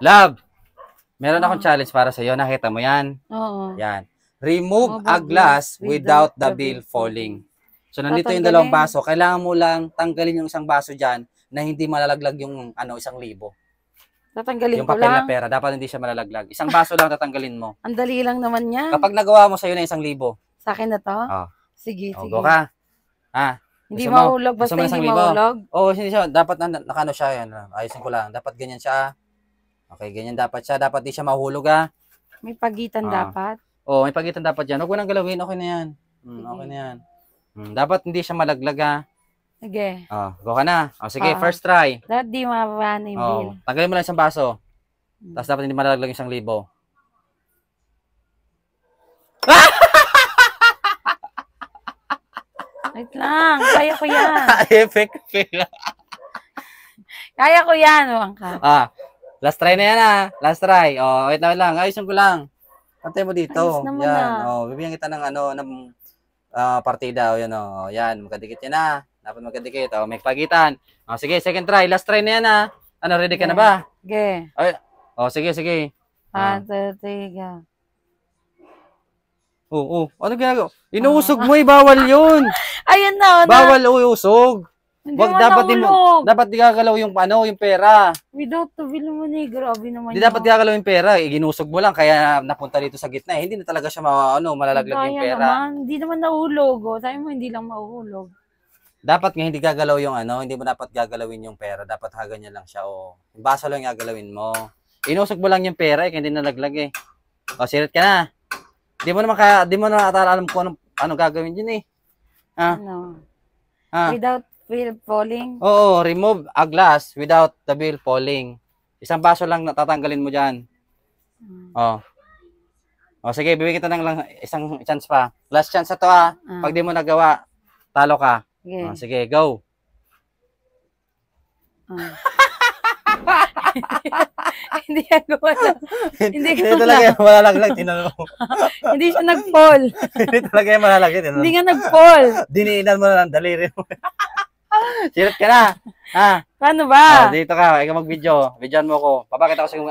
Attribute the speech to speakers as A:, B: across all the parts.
A: Love, meron akong challenge para sa iyo. Nakita mo yan?
B: Oo.
A: Yan. Remove a glass without the bill falling. So, nandito yung dalawang baso. Kailangan mo lang tanggalin yung isang baso dyan na hindi malalaglag yung 1,000.
B: Tatanggalin
A: Yung
B: ko
A: papel na
B: lang.
A: pera. Dapat hindi siya malalaglag. Isang baso lang tatanggalin mo.
B: Ang dali lang naman yan.
A: Kapag nagawa mo sa'yo na 1,000.
B: Sa akin na to?
A: Oh.
B: Sige,
A: Oh,
B: sige.
A: go ka. Ha?
B: Hindi mahulog. Basta hindi mahulog.
A: Oo, hindi siya. Dapat nakano siya. Yan. Ayusin ko lang. Dapat ganyan siya. Okay, ganyan dapat siya. Dapat di siya mahulog ha.
B: May pagitan dapat.
A: Oo, may pagitan dapat yan. Huwag mo nang galawin. Okay na yan. Okay na yan. Dapat hindi siya malaglag ha.
B: Sige.
A: Go ka na. Sige, first try.
B: Dapat di mababa na yung bill.
A: Tanggalin mo lang isang baso. Tapos dapat hindi malaglag 1,000.
B: Wait lang. Kaya ko yan.
A: Effect.
B: Kaya ko yan.
A: Last try na yan ha. Last try. Wait na lang. Ayusin ko lang. Pantay mo dito.
B: Ayos naman
A: Yan. Bibigyan kita ng partida. Yan. Magkadikit yan ha. Dapat magkadikit. May pagitan. Sige, second try. Last try na yan ha. Ready ka na ba?
B: Okay.
A: Sige, sige.
B: Tiga.
A: Ano ginagawa? Inuusog mo bawal yun.
B: Ayun na.
A: Bawal uusog. Dapat di gagalaw yung pera.
B: Without the bill mo ni, grabe naman.
A: Di dapat gagalaw yung pera. Ginusog mo lang kaya napunta dito sa gitna. Hindi na talaga siya malalaglag yung pera.
B: Hindi naman nahulog. Sabi mo hindi lang mahuhulog.
A: Dapat nga hindi gagalaw yung hindi mo dapat gagalawin yung pera. Dapat haganyan lang siya. Yung baso lang gagalawin mo. Inusog mo lang yung pera hindi nalaglag sirit ka na. Di mo na alam kung ano gagawin dyan
B: Without bill falling?
A: Oo, remove a glass without the bill falling. Isang baso lang natatanggalin mo dyan. Sige, bibigyan kita ng lang isang chance pa. Last chance na to Pag di mo nagawa, talo ka. Sige, go.
B: Hindi ako alam.
A: Hindi talaga yung malalaglag.
B: Hindi siya nag-fall.
A: Hindi talaga yung malalaglag.
B: Hindi nga nag-fall.
A: Diniinan mo na ng daliri mo. Sirit ka na.
B: Paano ba?
A: Dito ka. Ikaw mag-video. Videoan mo ko. Papakita ko sa yung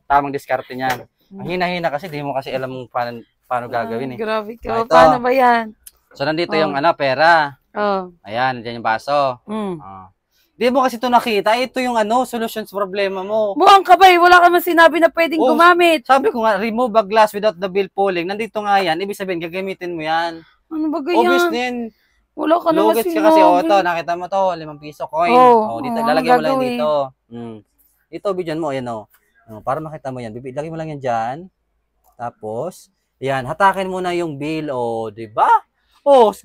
A: tamang diskarte niyan. Ang hina-hina kasi, di mo kasi alam paano gagawin
B: Grabe ka. Paano ba yan?
A: So, nandito yung pera. Ayan, nandiyan yung baso. Di mo kasi ito nakita. Ito yung solution sa problema mo.
B: Buwang ka ba Wala ka man sinabi na pwedeng gumamit.
A: Sabi ko nga, remove a glass without the bill falling. Nandito nga yan. Ibig sabihin, gagamitin mo yan.
B: Ano ba ganyan?
A: Obvious na yan.
B: Wala ka naman
A: sinabi.
B: sinabi.
A: Kasi ito, nakita mo to, 5 piso coin. Dito, lalagyan mo lang dito. Ito, bidyan mo, ayan para makita mo yan. Lagyan mo lang yan dyan. Tapos, yan, hatakin mo na yung bill, di ba?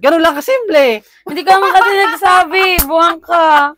A: Ganun lang kasimple.
B: Hindi ka man kasi nagsabi. Buwang ka.